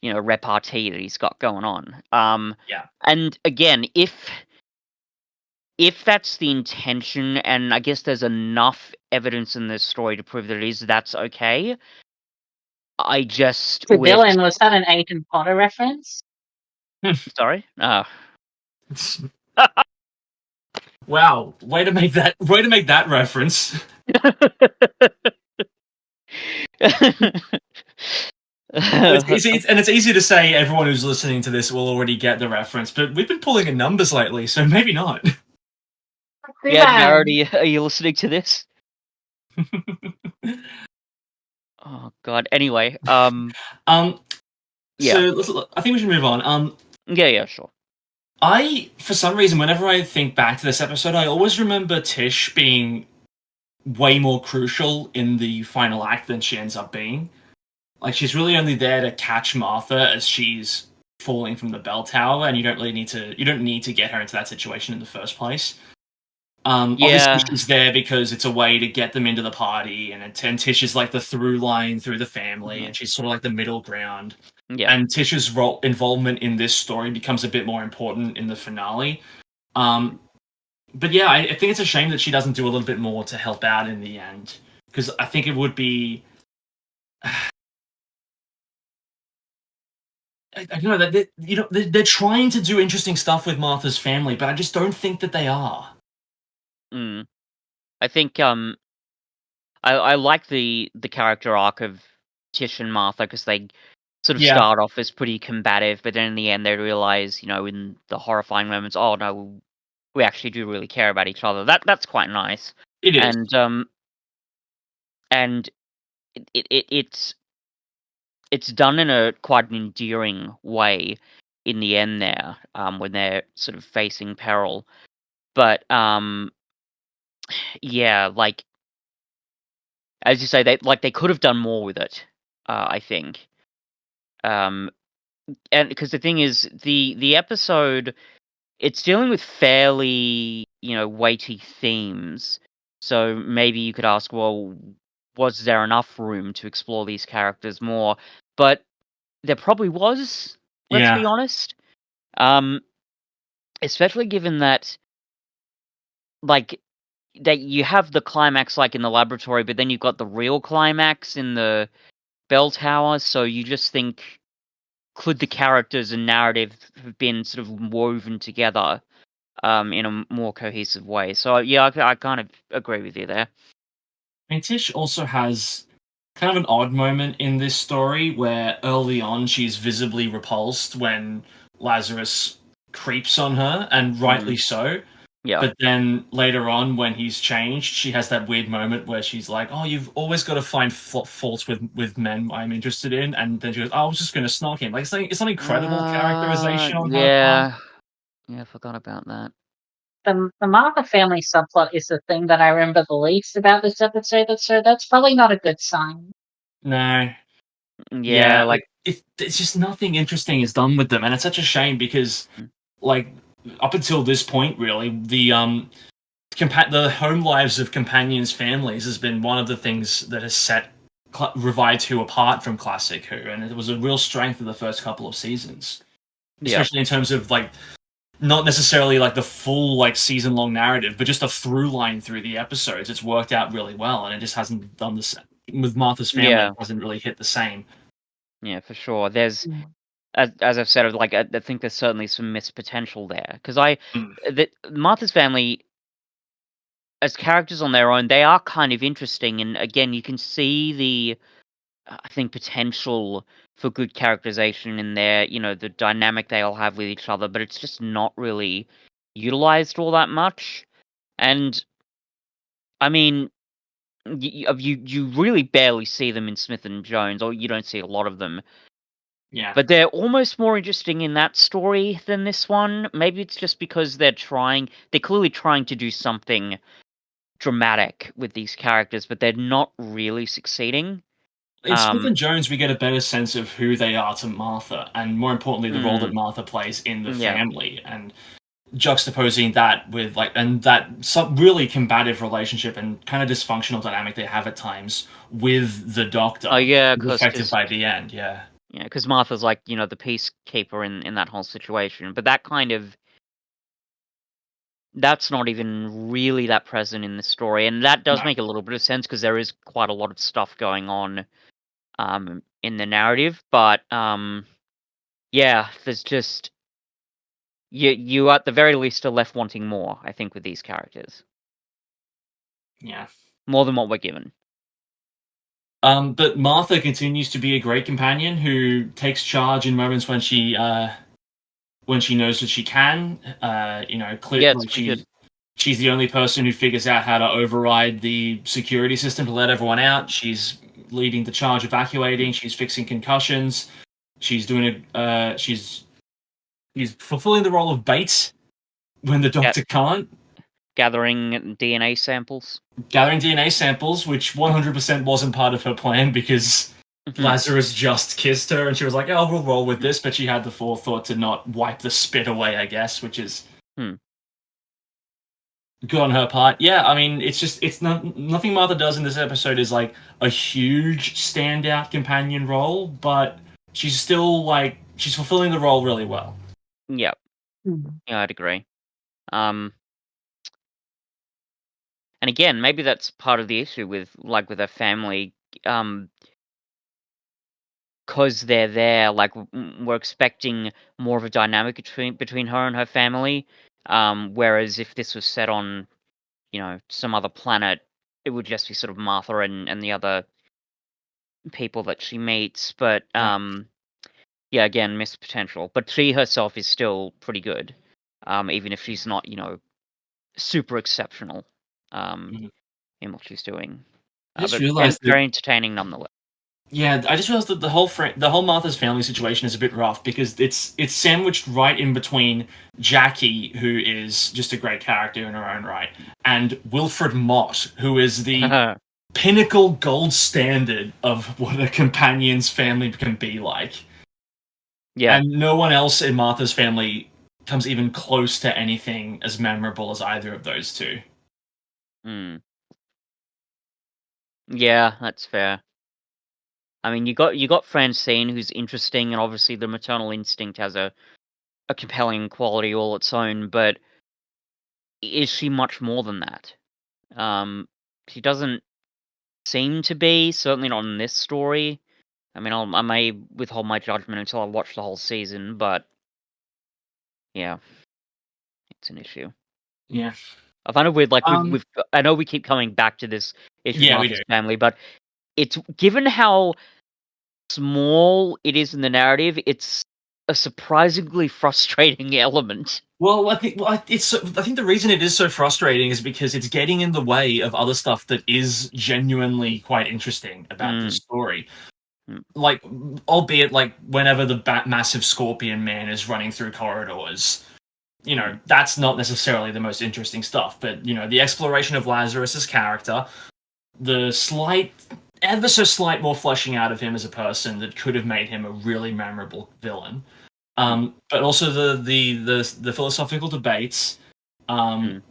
repartee that he's got going on. And again, if that's the intention, and I guess there's enough evidence in this story to prove that it is, that's okay. I just the villain, was that an Agent Potter reference? Sorry? Wow, way to make that reference. It's easy to say everyone who's listening to this will already get the reference, but we've been pulling in numbers lately, so maybe not. Yeah, Jared, are you listening to this? Oh God. Anyway, So I think we should move on. Yeah, sure. For some reason, whenever I think back to this episode, I always remember Tish being way more crucial in the final act than she ends up being. Like, she's really only there to catch Martha as she's falling from the bell tower, and you don't need to get her into that situation in the first place. Obviously she's there because it's a way to get them into the party, and Tish is like the through line through the family, and she's sort of like the middle ground. Yeah. And Tish's involvement in this story becomes a bit more important in the finale. But yeah, I think it's a shame that she doesn't do a little bit more to help out in the end, because I think it would be... I don't know that they're trying to do interesting stuff with Martha's family, but I just don't think that they are. Mm. I think I like the character arc of Tish and Martha because they sort of Yeah, start off as pretty combative, but then in the end they realize, in the horrifying moments, oh no, we actually do really care about each other. That's quite nice, it is. and it's done in a quite an endearing way in the end there, when they're sort of facing peril. But yeah, like as you say, they could have done more with it. I think, and because the thing is, the episode, it's dealing with fairly weighty themes. So maybe you could ask, well, was there enough room to explore these characters more? But there probably was. Let's Yeah, be honest. Um, Especially given that, like, that you have the climax like in the laboratory, but then you've got the real climax in the bell tower. So you just think, could the characters and narrative have been sort of woven together in a more cohesive way? So yeah, I kind of agree with you there. I mean, Tish also has kind of an odd moment in this story where early on she's visibly repulsed when Lazarus creeps on her, and rightly Mm, so. yeah. But then later on, when he's changed, she has that weird moment where she's like, "Oh, you've always got to find faults with men I'm interested in," and then she goes, "Oh, I was just going to snog him." Like it's an incredible characterization on her part. Yeah. Yeah, I forgot about that. The Martha family subplot is the thing that I remember the least about this episode, so that's probably not a good sign. No, Yeah, yeah, like, it's just nothing interesting is done with them, and it's such a shame because mm, like up until this point, really, the home lives of companions' families has been one of the things that has set Revive 2 apart from Classic Who, and it was a real strength of the first couple of seasons, yeah. especially in terms of like not necessarily like the full like season long narrative, but just a through line through the episodes. It's worked out really well, and it just hasn't done the same with Martha's family. Yeah. It hasn't really hit the same. Yeah, for sure. There's, Mm. as I've said, like I think there's certainly some missed potential there because Mm. Martha's family as characters on their own, they are kind of interesting, and again, you can see the I think potential for good characterization in there. The dynamic they all have with each other, but it's just not really utilized all that much. And I mean, you really barely see them in Smith and Jones, or you don't see a lot of them. Yeah. But they're almost more interesting in that story than this one. Maybe it's just because they're clearly trying to do something dramatic with these characters, but they're not really succeeding. In Smith Um, and Jones, we get a better sense of who they are to Martha, and more importantly, the role mm, that Martha plays in the yeah. family, and juxtaposing that with that some really combative relationship and kind of dysfunctional dynamic they have at times with the Oh Doctor, yeah, is affected by the end. Yeah, because Martha's like, the peacekeeper in that whole situation. But that's not even really that present in the story, and that no, does make a little bit of sense because there is quite a lot of stuff going on in the narrative. But yeah, there's just you at the very least are left wanting more, I think, with these characters. yeah. More than what we're given. But Martha continues to be a great companion who takes charge in moments when she knows that she can. Yeah, it's Like pretty good. she's the only person who figures out how to override the security system to let everyone out. She's leading the charge evacuating. She's fixing concussions. She's doing she's fulfilling the role of bait when the Yeah, doctor can't. gathering DNA samples. Gathering DNA samples, which 100% wasn't part of her plan because Mhm. Lazarus just kissed her and she was like, "Oh, we'll roll with this," but she had the forethought to not wipe the spit away, I guess, which is Hmm. good on her part. Yeah, I mean, it's not nothing Martha does in this episode is like a huge standout companion role, but she's still like she's fulfilling the role really well. Yeah, Mm. yeah, I'd agree. Um, and again, maybe that's part of the issue with her family. Um, because they're there, like we're expecting more of a dynamic between her and her family. Whereas if this was set on, some other planet, it would just be sort of Martha and the other people that she meets. But yeah, again, missed potential. But she herself is still pretty good, even if she's not, super exceptional in what she's doing. I just But realized that. very entertaining nonetheless. Yeah, I just realized that the whole Martha's family situation is a bit rough because it's sandwiched right in between Jackie, who is just a great character in her own right, and Wilfred Mott, who is the pinnacle gold standard of what a companion's family can be like. Yeah. And no one else in Martha's family comes even close to anything as memorable as either of those two. Yeah, that's fair. I mean, you got Francine, who's interesting, and obviously the maternal instinct has a compelling quality all its own. But is she much more than that? She doesn't seem to be. Certainly not in this story. I mean, I may withhold my judgment until I watch the whole season, but yeah, it's an issue. Yeah, I find it weird. Like I know we keep coming back to this issue of yeah, we Martha's do. family, but it's given how small it is in the narrative, it's a surprisingly frustrating element. Well, I think I think the reason it is so frustrating is because it's getting in the way of other stuff that is genuinely quite interesting about the story. Like, albeit like whenever the massive scorpion man is running through corridors, that's not necessarily the most interesting stuff. But the exploration of Lazarus's character, the ever so slight more fleshing out of him as a person that could have made him a really memorable villain. But also the philosophical debates, the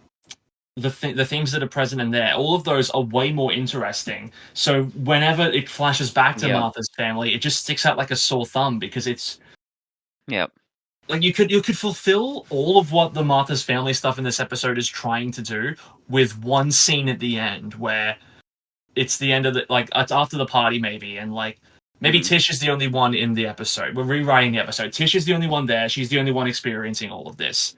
themes that are present in there, all of those are way more interesting. So whenever it flashes back to Martha's family, it just sticks out like a sore thumb because it's like you could fulfill all of what the Martha's family stuff in this episode is trying to do with one scene at the end where it's the end of it's after the party maybe, and maybe Tish is the only one in the episode. We're rewriting the episode. Tish is the only one there. She's the only one experiencing all of this.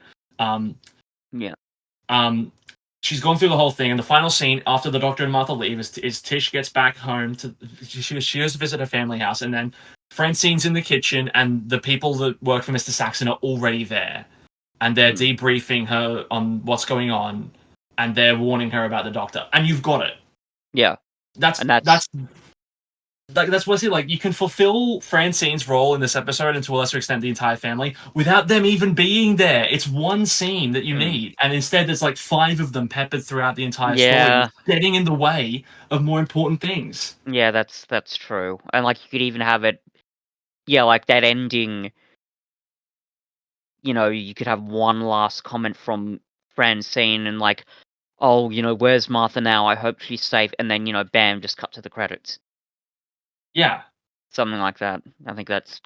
She's gone through the whole thing, and the final scene after the Doctor and Martha leave is Tish gets back home she goes to visit her family house, and then Francine's in the kitchen, and the people that work for Mr. Saxon are already there, and they're debriefing her on what's going on, and they're warning her about the Doctor, and you've got it. Yeah, that's what I say. Like, you can fulfill Francine's role in this episode, and to a lesser extent the entire family, without them even being there. It's one scene that you need, and instead there's like 5 of them peppered throughout the entire story, getting in the way of more important things. Yeah, that's true. And like you could even have it, like that ending. You could have one last comment from Francine, and like, oh, where's Martha now? I hope she's safe. And then bam, just cut to the credits. Yeah. Something like that. I think that's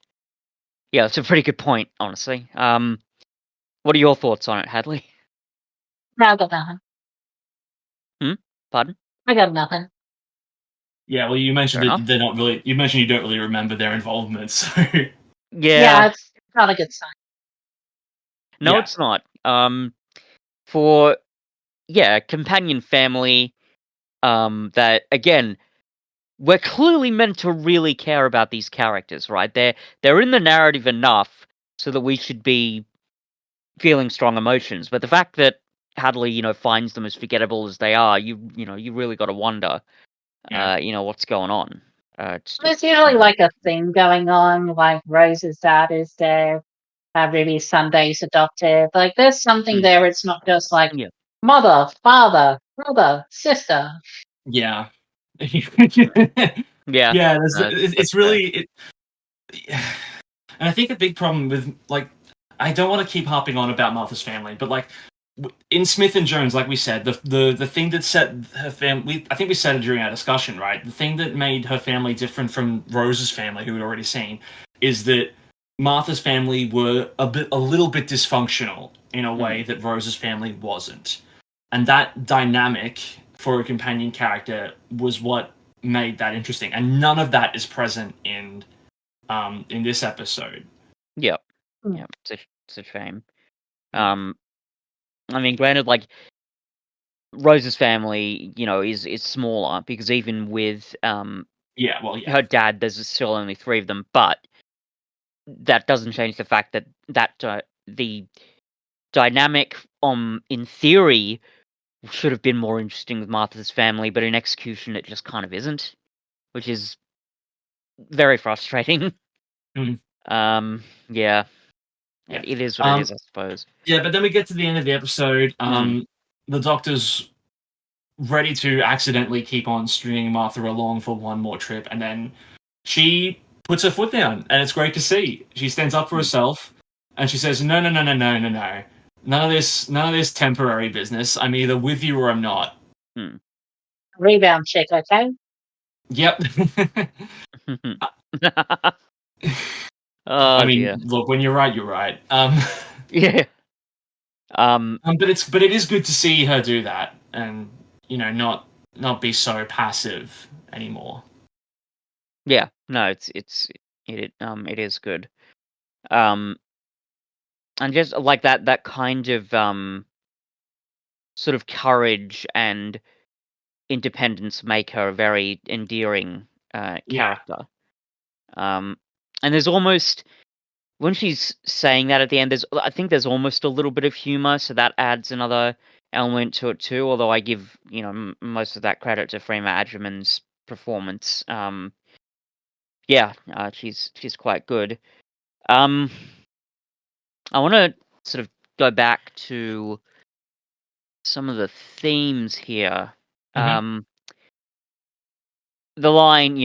a pretty good point, honestly. What are your thoughts on it, Hadley? No, I got nothing. Pardon? I got nothing. Yeah, well, you mentioned that they're not really. You mentioned you don't really remember their involvement, so yeah, it's not a good sign. No, it's not. For companion family, that again, we're clearly meant to really care about these characters, right? They're in the narrative enough so that we should be feeling strong emotions. But the fact that Hadley, finds them as forgettable as they are, you really got to wonder, what's going on. There's usually like a thing going on, like Rose's dad is dead, Ruby Sunday's adopted. Like, there's something there. It's not just like mother, father, brother, sister. Yeah. Yeah. It's really. And I think a big problem with, I don't want to keep harping on about Martha's family, but in Smith and Jones, like we said, the thing that set her family, I think we said it during our discussion, right? The thing that made her family different from Rose's family, who we'd already seen, is that Martha's family were a little bit dysfunctional in a way that Rose's family wasn't. And that dynamic for a companion character was what made that interesting. And none of that is present in in this episode. Yep. Hmm. Yep. It's a shame. I mean, granted, like Rose's family, is smaller because even with Yeah, well, yeah. her dad, there's still only 3 of them, but that doesn't change the fact that the dynamic, in theory, should have been more interesting with Martha's family, but in execution, it just kind of isn't, which is very frustrating. Mhm. Yeah, Yeah. it is what it is, I suppose. Yeah, but then we get to the end of the episode. Mm. The Doctor's ready to accidentally keep on stringing Martha along for one more trip, and then she puts her foot down, and it's great to see. She stands up for herself, and she says, "No, no, no, no, no, no, no. None of this temporary business. I'm either with you or I'm not." Rebound chick, okay? Yep. I Oh mean, dear. look, when you're right, you're right. Yeah. But it is good to see her do that, and not be so passive anymore. Yeah. No, it is good. And just like that kind of sort of courage and independence make her a very endearing Yeah. character. And there's almost, when she's saying that at the end, I think there's almost a little bit of humor, so that adds another element to it too. Although I give most of that credit to Freema Agyeman's performance. Yeah, she's quite good. I want to sort of go back to some of the themes here. Mhm. The line,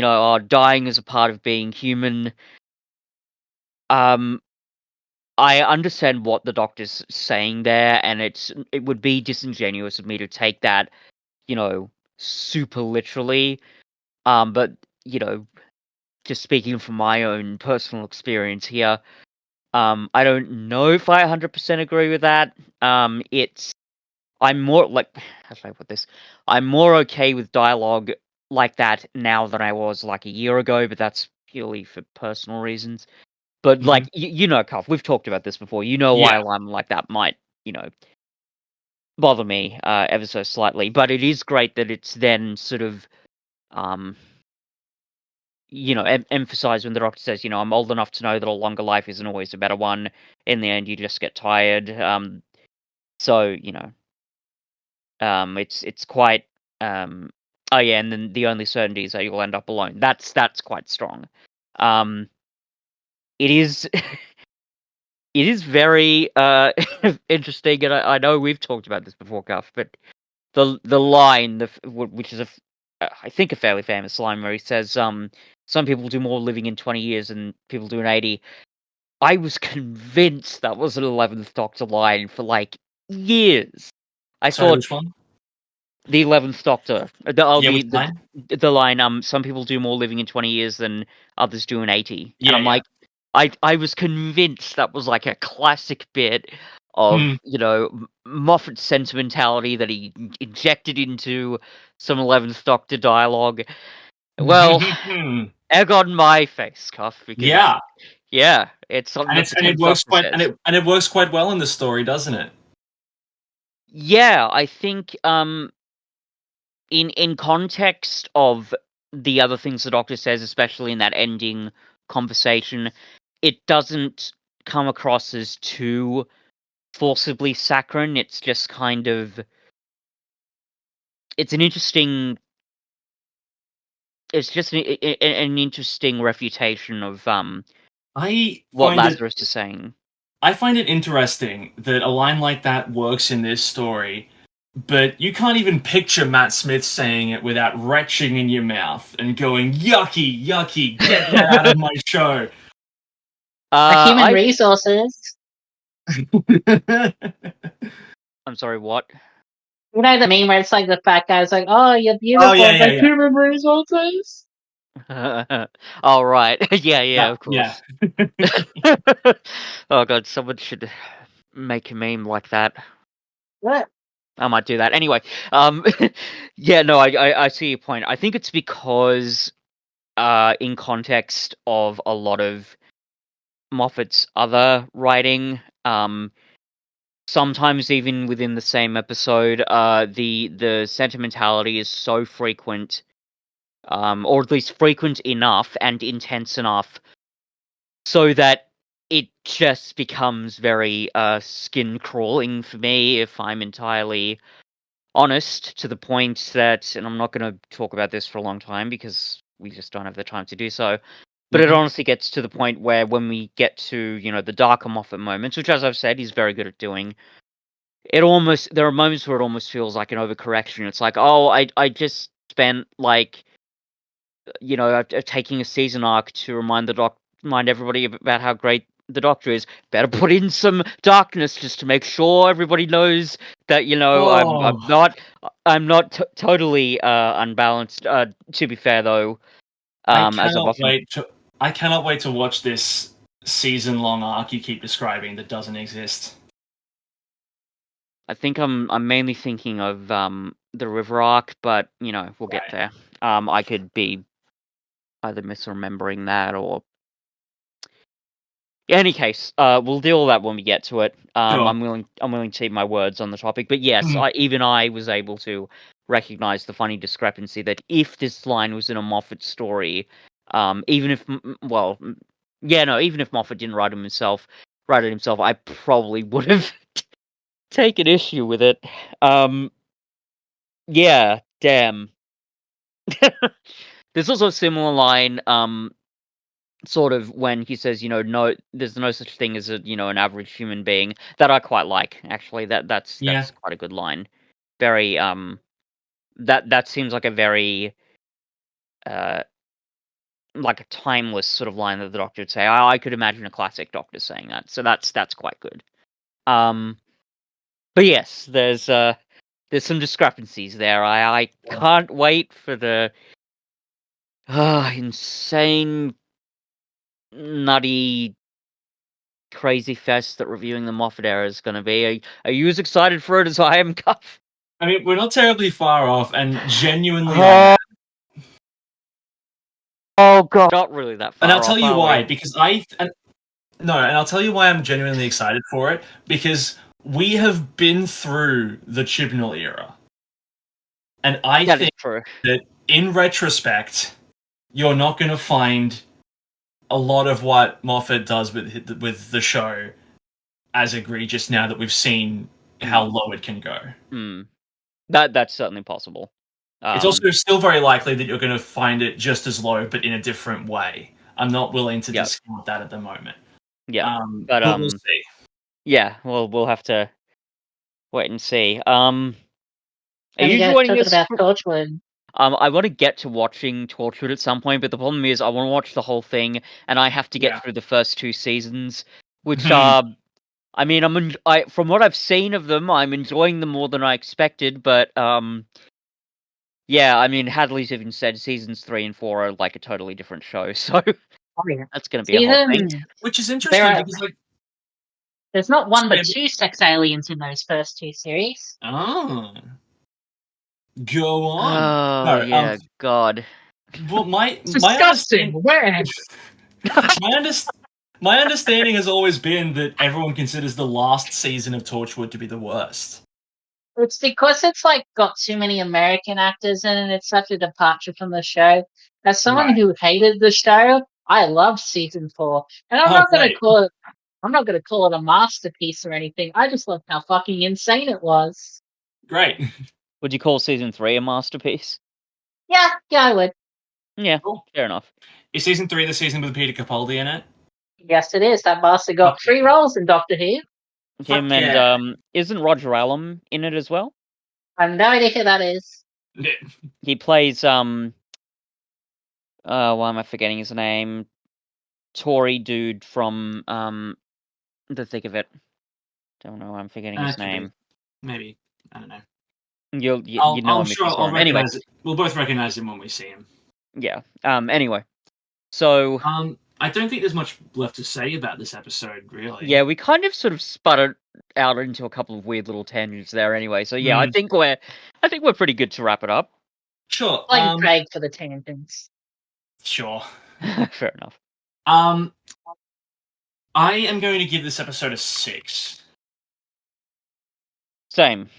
dying is a part of being human. I understand what the Doctor's saying there, and it would be disingenuous of me to take that, super literally. But just speaking from my own personal experience here, I don't know if I 100% agree with that. I'm more like, how should I put this? I'm more okay with dialogue like that now than I was like a year ago, but that's purely for personal reasons. But like, Mhm. Cuff, we've talked about this before. You know why Yeah. a line like that might, bother me ever so slightly. But it is great that it's then sort of, um, emphasized when the Doctor says, I'm old enough to know that a longer life isn't always a better one. In the end, you just get tired. So it's quite. Oh yeah, and then the only certainty is that you'll end up alone. That's quite strong. It is. It is very interesting, and I know we've talked about this before, Cuff, but the line, which is I think a fairly famous line, where he says, "Some people do more living in 20 years than people do in 80." I was convinced that was an 11th Doctor line for like years. I Sorry, thought which one? the 11th Doctor, Yeah, which line? the line, some people do more living in 20 years than others do in 80, and Yeah, I'm yeah. like, I was convinced that was like a classic bit of Hmm. Moffat sentimentality that he injected into some 11th Doctor dialogue. Well, egg on my face, Cuff, because Yeah, yeah, it's something that the and it 10th works Doctor quite says. and it works quite well in the story, doesn't it? Yeah, I think in context of the other things the Doctor says, especially in that ending conversation, it doesn't come across as too forcibly saccharine. It's just kind of, it's an interesting, it's just an interesting refutation of I what find it Lazarus is saying. I find it interesting that a line like that works in this story, but you can't even picture Matt Smith saying it without retching in your mouth and going, "Yucky, yucky, get that out of my show." Human I resources. I'm sorry, what? You know the meme where it's like the fat guy's like, "Oh, you're Oh yeah, beautiful, yeah, but yeah, human resources." All right, yeah, of yeah. course. Oh god, someone should make a meme like that. What? I might do that. Anyway, yeah, no, I see your point. I think it's because in context of a lot of Moffat's other writing. Sometimes even within the same episode, the sentimentality is so frequent, or at least frequent enough and intense enough, so that it just becomes very skin crawling for me, if I'm entirely honest, to the point that, and I'm not going to talk about this for a long time because we just don't have the time to do so. But it honestly gets to the point where when we get to, the darker Moffat moments, which, as I've said, he's very good at doing, there are moments where it almost feels like an overcorrection. It's like, oh, I just spent taking a season arc to remind everybody about how great the Doctor is. Better put in some darkness just to make sure everybody knows that I'm not totally unbalanced. To be fair, though, I as I've cannot often wait to watch this season-long arc you keep describing that doesn't exist. I think I'm mainly thinking of the River arc, but we'll get there. I could be either misremembering that or. In any case, we'll deal with that when we get to it. Sure. I'm willing to eat my words on the topic, but yes, I was able to recognize the funny discrepancy that if this line was in a Moffat story, even if Moffat didn't write it himself, I probably would have taken issue with it. Yeah, damn. There's also a similar line, sort of when he says, no, there's no such thing as an average human being, that I quite like, actually. That's quite a good line. Very, that seems like a very, like a timeless sort of line that the Doctor would say. I could imagine a classic Doctor saying that, so that's quite good. But yes, there's some discrepancies there. I can't wait for the insane, nutty, crazy fest that reviewing the Moffat era is going to be. Are you as excited for it as I am, Cuff? I mean, we're not terribly far off, and genuinely, oh god, not really that far and I'll off. tell you are why. we? Because and I'll tell you why I'm genuinely excited for it. Because we have been through the Chibnall era, and I That think is true. that in retrospect, you're not going to find a lot of what Moffat does with the show as egregious now that we've seen how low it can go. That's certainly possible. It's also still very likely that you're going to find it just as low, but in a different way. I'm not willing to discount that at the moment. Yeah, but we'll see. Yeah, well, we'll have to wait and see. Are And you you guys joining talking us? about Torchwood. I want to get to watching Torchwood at some point, but the problem is I want to watch the whole thing, and I have to get through the first 2 seasons, which are. I mean, from what I've seen of them, I'm enjoying them more than I expected. But yeah, I mean, Hadley's even said seasons 3 and 4 are like a totally different show, so that's going to be a whole thing. Which is interesting because, like, there's not one but 2 sex aliens in those first 2 series. Oh, go on. Oh yeah, God. Well, my disgusting. Where? My understanding has always been that everyone considers the last season of Torchwood to be the worst. It's because it's like got too many American actors in it. It's such a departure from the show. As someone who hated the show, I loved season 4, and I'm not going to call it. I'm not going to call it a masterpiece or anything. I just loved how fucking insane it was. Great. Would you call season 3 a masterpiece? Yeah, I would. Yeah, fair enough. Is season 3 the season with Peter Capaldi in it? Yes, it is. That master got 3 roles in Doctor Who. Him and isn't Roger Allam in it as well? I have no idea who that is. He plays why am I forgetting his name? Tory dude from The Thick of It. Don't know. I'm forgetting his name. Maybe, I don't know. You know him if you saw him. Anyway, we'll both recognize him when we see him. Yeah. Anyway, so I don't think there's much left to say about this episode, really. Yeah, we kind of sort of sputtered out into a couple of weird little tangents there. Anyway, so yeah, I think we're pretty good to wrap it up. Sure. Like Craig for the tangents. Sure. Fair enough. I am going to give this episode a 6. Same.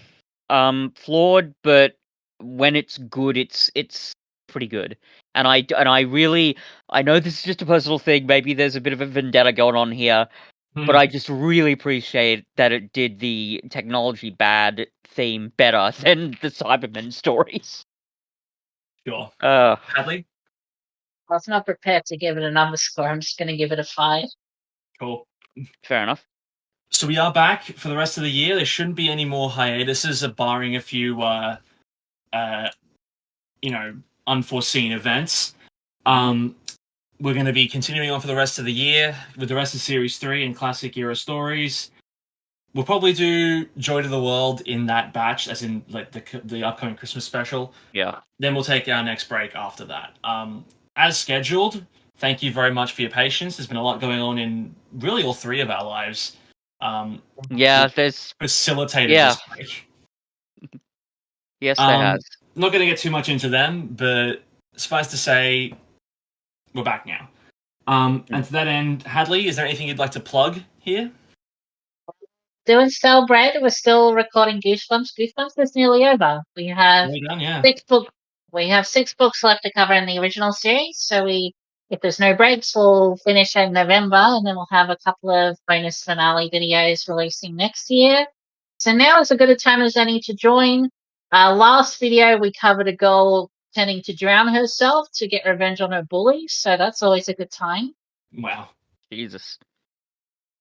Flawed, but when it's good, it's pretty good. And I really, I know this is just a personal thing. Maybe there's a bit of a vendetta going on here, but I just really appreciate that it did the technology bad theme better than the Cybermen stories. Sure. Uh, Hadley? I was not prepared to give it another score. I'm just going to give it a 5. Cool. fair enough. So we are back for the rest of the year. There shouldn't be any more hiatuses, barring a few, unforeseen events. We're going to be continuing on for the rest of the year with the rest of Series 3 and Classic Era stories. We'll probably do Joy to the World in that batch, as in like the upcoming Christmas special. Yeah. Then we'll take our next break after that. As scheduled, thank you very much for your patience. There's been a lot going on in really all 3 of our lives. Yeah, there's Facilitated this break. Yes, there has. Not going to get too much into them, but suffice to say, we're back now. And to that end, Hadley, is there anything you'd like to plug here? Doing Celebrate. We're still recording Goosebumps. Goosebumps is nearly over. We have Well done, yeah. 6 books. We have 6 books left to cover in the original series. So if there's no breaks, we'll finish in November, and then we'll have a couple of bonus finale videos releasing next year. So now is as good a time as any to join. Last video we covered a girl tending to drown herself to get revenge on her bullies, so that's always a good time. Wow. Jesus.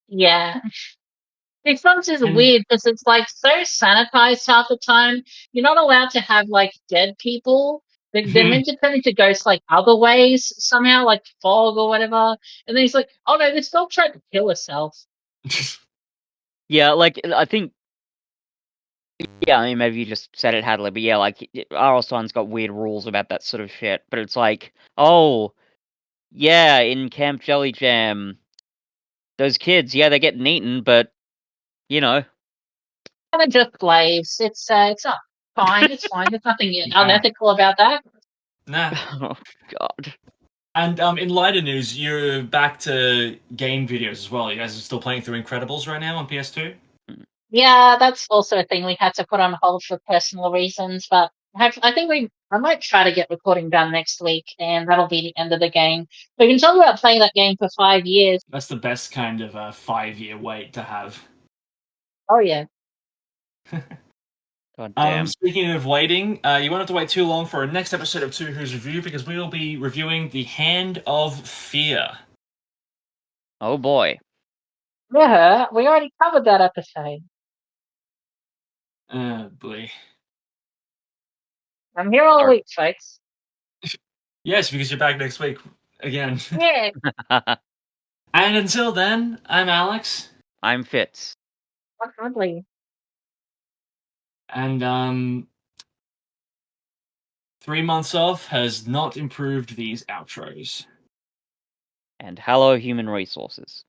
Yeah. Goosebumps is weird because it's like so sanitized half the time. You're not allowed to have like dead people. They're meant to turn into ghosts like other ways somehow, like fog or whatever. And then he's like, "Oh no, this dog tried to kill herself." Yeah, like I think. Yeah, I mean, maybe you just said it, Hadley, but yeah, like R.L. Stine's got weird rules about that sort of shit. But it's like, oh, yeah, in Camp Jelly Jam, those kids, yeah, they're getting eaten, but you know. And they're just slaves. It's not fine. It's fine. There's nothing unethical about that. Nah. Oh God. And in lighter news, you're back to game videos as well. You guys are still playing through Incredibles right now on PS2? Yeah, that's also a thing we had to put on hold for personal reasons, but I might try to get recording done next week, and that'll be the end of the game. We can talk about playing that game for 5 years. That's the best kind of 5-year wait to have. Oh yeah. God damn. Speaking of waiting, you won't have to wait too long for our next episode of Two Who's Review, because we will be reviewing The Hand of Fear. Oh boy. Yeah, we already covered that episode. Oh boy. I'm here all week, folks. Yes, because you're back next week again. Yeah. And until then, I'm Alex. I'm Fitz. Hardly. And 3 months off has not improved these outros. And hello, human resources.